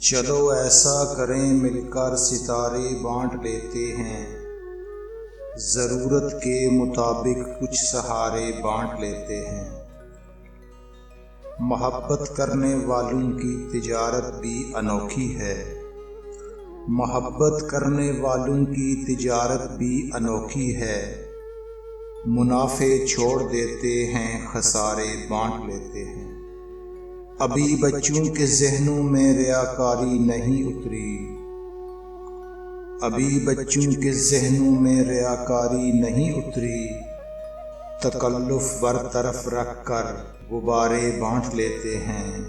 چلو ایسا کریں مل کر ستارے بانٹ لیتے ہیں، ضرورت کے مطابق کچھ سہارے بانٹ لیتے ہیں۔ محبت کرنے والوں کی تجارت بھی انوکھی ہے، محبت کرنے والوں کی تجارت بھی انوکھی ہے، منافع چھوڑ دیتے ہیں خسارے بانٹ لیتے ہیں۔ ابھی بچوں کے ذہنوں میں ریاکاری نہیں اتری، ابھی بچوں کے ذہنوں میں ریاکاری نہیں اتری، تکلف برطرف رکھ کر غبارے بانٹ لیتے ہیں۔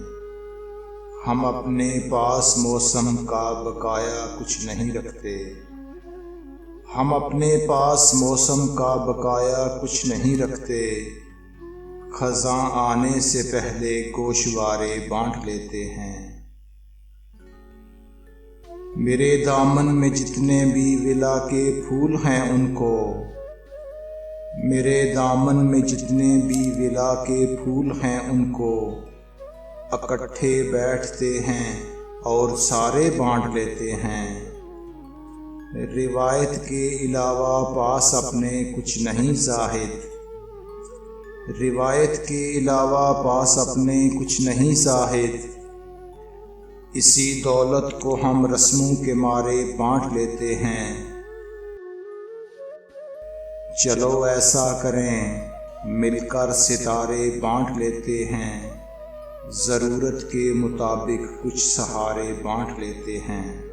ہم اپنے پاس موسم کا بقایا کچھ نہیں رکھتے، ہم اپنے پاس موسم کا بقایا کچھ نہیں رکھتے، خزاں آنے سے پہلے گوشوارے بانٹ لیتے ہیں۔ میرے دامن میں جتنے بھی ولا کے پھول ہیں ان کو، میرے دامن میں جتنے بھی ولا کے پھول ہیں ان کو، اکٹھے بیٹھتے ہیں اور سارے بانٹ لیتے ہیں۔ روایت کے علاوہ پاس اپنے کچھ نہیں زاہد، روایت کے علاوہ پاس اپنے کچھ نہیں زاہد، اسی دولت کو ہم رسموں کے مارے بانٹ لیتے ہیں۔ چلو ایسا کریں مل کر ستارے بانٹ لیتے ہیں، ضرورت کے مطابق کچھ سہارے بانٹ لیتے ہیں۔